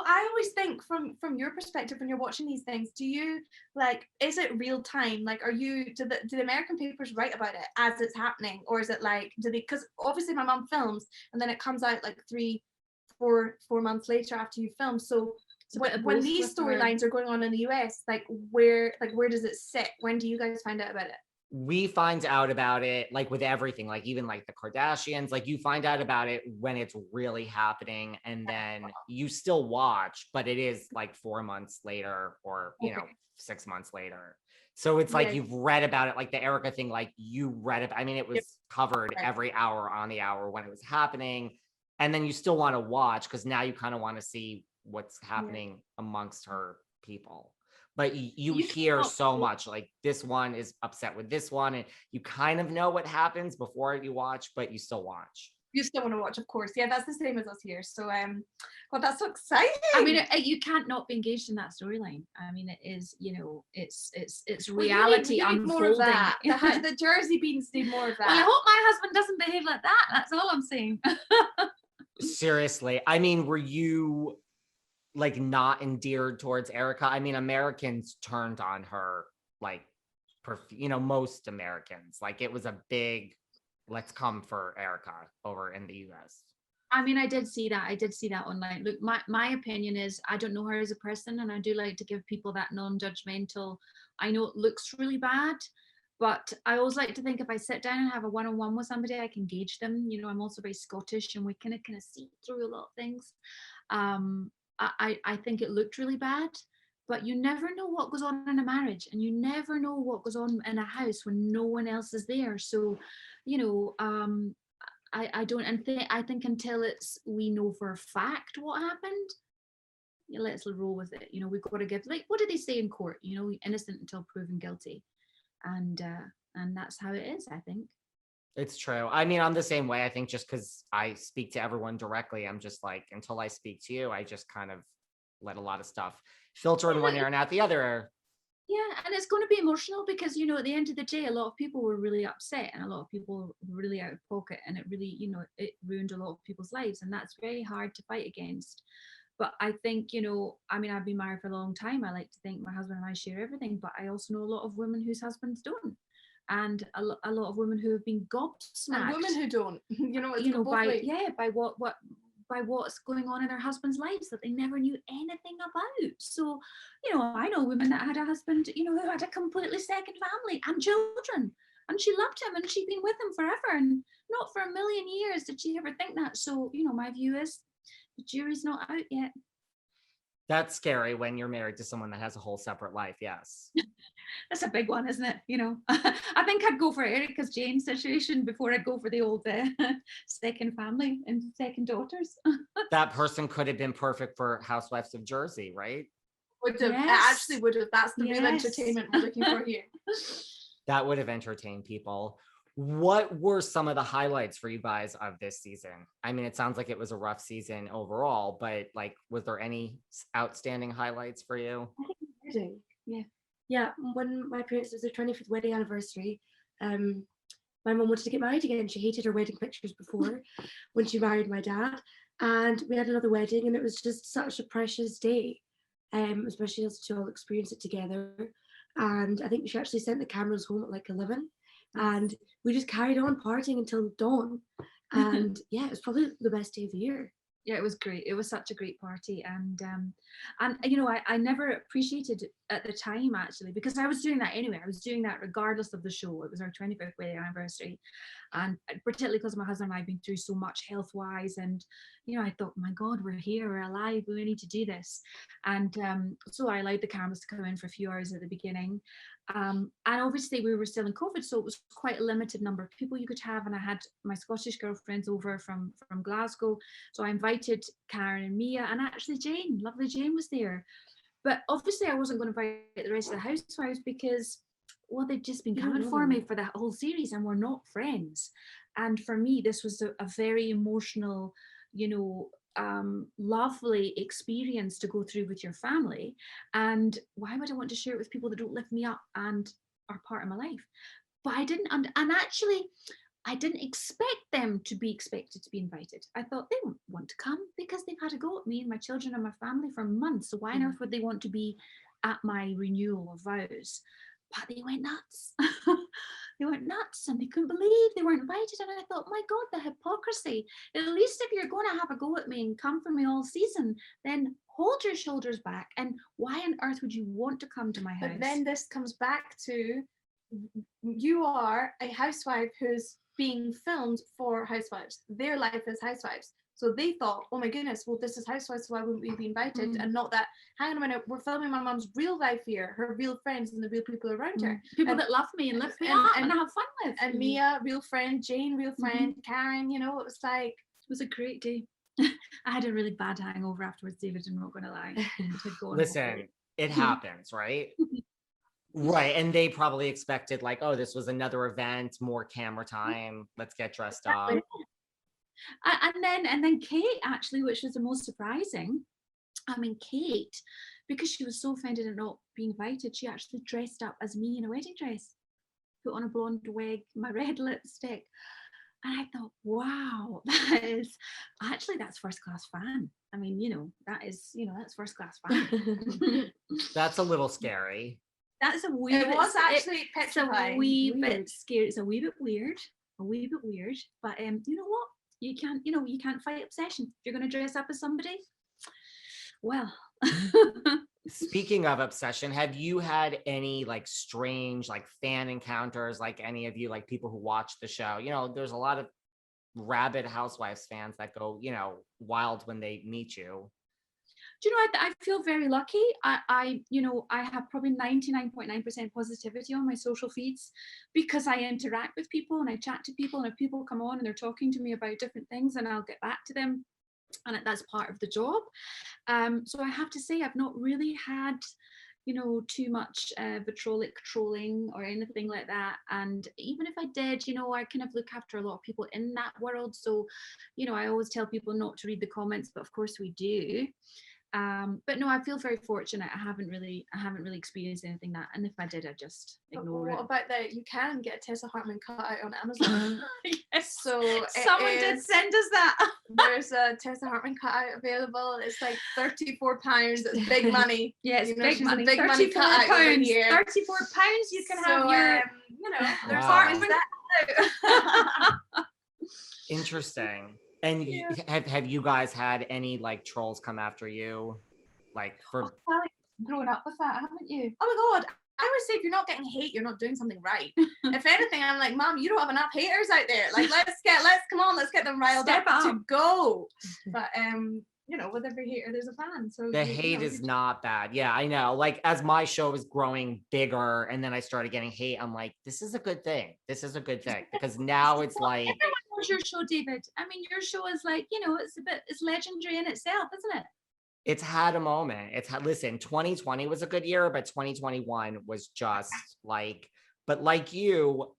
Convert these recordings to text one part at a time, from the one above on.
Well, I always think from your perspective when you're watching these things, do you like, is it real time? Like, do the American papers write about it as it's happening, or is it like, do they? Because obviously my mom films and then it comes out like 4 months later after you film. So when these storylines are going on in the US, like where does it sit? When do you guys find out about it? We find out about it like with everything, like even like the Kardashians, like you find out about it when it's really happening, and then you still watch, but it is like 4 months later or 6 months later. So it's like you've read about it, like the Erika thing, like you read it. I mean, it was covered every hour on the hour when it was happening. And then you still want to watch because now you kind of want to see what's happening amongst her people. But you hear so much, like this one is upset with this one, and you kind of know what happens before you watch, but you still watch. You still want to watch, of course. Yeah, that's the same as us here. So, well, that's so exciting. I mean, you can't not be engaged in that storyline. I mean, it is, it's reality unfolding. More of that. The Jersey beans need more of that. Well, I hope my husband doesn't behave like that. That's all I'm saying. Seriously, I mean, were you like not endeared towards Erika? I mean, Americans turned on her, like, most Americans, like it was a big, let's come for Erika over in the US. I mean, I did see that online. Look, my opinion is I don't know her as a person, and I do like to give people that non-judgmental. I know it looks really bad, but I always like to think if I sit down and have a one-on-one with somebody, I can gauge them. I'm also very Scottish, and we kind of see through a lot of things. I think it looked really bad, but you never know what goes on in a marriage, and you never know what goes on in a house when no one else is there. So, I don't, and I think until we know for a fact what happened, let's roll with it. We've got to give, like, what do they say in court? Innocent until proven guilty, and that's how it is, I think. It's true. I mean, I'm the same way. I think just because I speak to everyone directly, I'm just like, until I speak to you, I just kind of let a lot of stuff filter in one ear and out the other. Yeah, and it's going to be emotional because, at the end of the day, a lot of people were really upset and a lot of people were really out of pocket, and it really, it ruined a lot of people's lives, and that's very hard to fight against. But I think, I mean, I've been married for a long time. I like to think my husband and I share everything, but I also know a lot of women whose husbands don't. And a lot of women who have been gobsmacked. And women who don't, by what's going on in their husbands' lives that they never knew anything about. So, I know women that had a husband, who had a completely second family and children, and she loved him and she'd been with him forever, and not for a million years did she ever think that. So, my view is the jury's not out yet. That's scary when you're married to someone that has a whole separate life. Yes. That's a big one, isn't it? I think I'd go for Erika Jayne situation before I'd go for the old second family and second daughters. That person could have been perfect for Housewives of Jersey, right? Would have. Yes. Actually would have. That's the real entertainment we're looking for here. That would have entertained people. What were some of the highlights for you guys of this season? I mean, it sounds like it was a rough season overall, but like, was there any outstanding highlights for you? I think wedding. Yeah. When my parents, it was their 25th wedding anniversary, my mum wanted to get married again. She hated her wedding pictures before when she married my dad, and we had another wedding, and it was just such a precious day, especially as to all experience it together. And I think she actually sent the cameras home at like 11. And we just carried on partying until dawn, and it was probably the best day of the year. Yeah, it was great. It was such a great party, and I never appreciated it at the time, actually, because I was doing that anyway. I was doing that regardless of the show. It was our 25th wedding anniversary, and particularly because my husband and I have been through so much health-wise, and I thought, my God, we're here, we're alive, we need to do this, and so I allowed the cameras to come in for a few hours at the beginning. And obviously we were still in COVID, so it was quite a limited number of people you could have, and I had my Scottish girlfriends over from Glasgow, so I invited Karen and Mia, and actually lovely Jane was there. But obviously I wasn't going to invite the rest of the housewives because, well, they'd just been coming for me for the whole series, and we're not friends. And for me, this was a very emotional, lovely experience to go through with your family, and why would I want to share it with people that don't lift me up and are part of my life? But I didn't, and actually I didn't expect them to be expected to be invited. I thought they won't want to come because they've had a go at me and my children and my family for months. So why on earth would they want to be at my renewal of vows? But they went nuts. They went nuts and they couldn't believe they weren't invited. And I thought, my God, the hypocrisy. At least if you're going to have a go at me and come for me all season, then hold your shoulders back. And why on earth would you want to come to my house? But then this comes back to, you are a housewife who's being filmed for Housewives. Their life is Housewives. So they thought, oh my goodness, well, this is Housewives, so why wouldn't we be invited? And not that, hang on a minute, we're filming my mum's real life here, her real friends and the real people around her. People that love me and lift me up and have fun with. And Mia, real friend, Jane, real friend, Karen, it was like. It was a great day. I had a really bad hangover afterwards, David, I'm not going to lie. Listen, it happens, right? Right, and they probably expected like, oh, this was another event, more camera time, let's get dressed up. And then Kate, actually, which was the most surprising. I mean, Kate, because she was so offended at not being invited, she actually dressed up as me in a wedding dress, put on a blonde wig, my red lipstick. And I thought, wow, that's first class fan. I mean, that's first class fan. That's a little scary. That's a weird. It was actually it's a wee bit scary. It's a wee bit weird. But you know what? You can't fight obsession. If you're going to dress up as somebody, well. Speaking of obsession, have you had any like strange like fan encounters, like any of you, like people who watch the show? There's a lot of rabid Housewives fans that go, wild when they meet you. Do you know, I feel very lucky. I have probably 99.9% positivity on my social feeds because I interact with people and I chat to people, and if people come on and they're talking to me about different things, and I'll get back to them, and that's part of the job. So I have to say I've not really had, too much vitriolic trolling or anything like that. And even if I did, I kind of look after a lot of people in that world. So, I always tell people not to read the comments, but of course we do. But no, I feel very fortunate. I haven't really experienced anything that, and if I did, I just ignore it. What about that? You can get a Tessa Hartmann cut out on Amazon. Yes. So someone did send us that. There's a Tessa Hartmann cut out available. It's like £34. It's big money. Yeah, it's big money. Big money cut out £34. here. £34. You can have your. There's wow. that. Interesting. And have you guys had any like trolls come after you, like for growing up with that, haven't you? Oh my God, I would say if you're not getting hate, you're not doing something right. If anything, I'm like, Mom, you don't have enough haters out there. Like, let's get them riled up to go. But with every hater, there's a fan. So the hate is not bad. Yeah, I know. Like as my show is growing bigger, and then I started getting hate, I'm like, this is a good thing. This is a good thing because now it's like. Your show, David. I mean, your show is like, it's legendary in itself, isn't it? It's had a moment. Listen, 2020 was a good year, but 2021 was just like, but like you,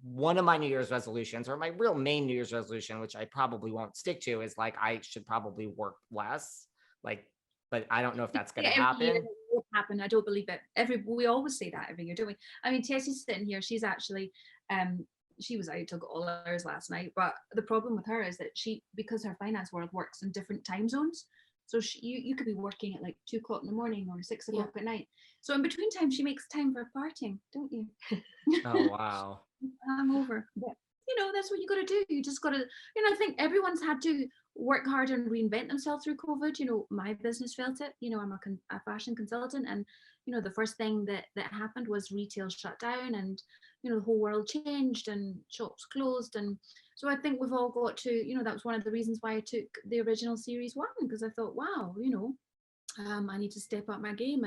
one of my New Year's resolutions, or my real main New Year's resolution, which I probably won't stick to, is like, I should probably work less. Like, but I don't know if that's going to happen. It won't happen. I don't believe it. We always say that every year, don't we? I mean, Tessie's sitting here. She's actually, she was out till all hours last night, but the problem with her is that because her finance world works in different time zones, so you could be working at like 2 o'clock in the morning or 6 o'clock at night. So in between time, she makes time for partying, don't you? Oh wow! I'm over. But, that's what you got to do. You just got to. I think everyone's had to work hard and reinvent themselves through COVID. My business felt it. I'm a fashion consultant, and the first thing that happened was retail shut down, and the whole world changed and shops closed. And so I think we've all got to, that was one of the reasons why I took the original series 1, because I thought, wow, I need to step up my game.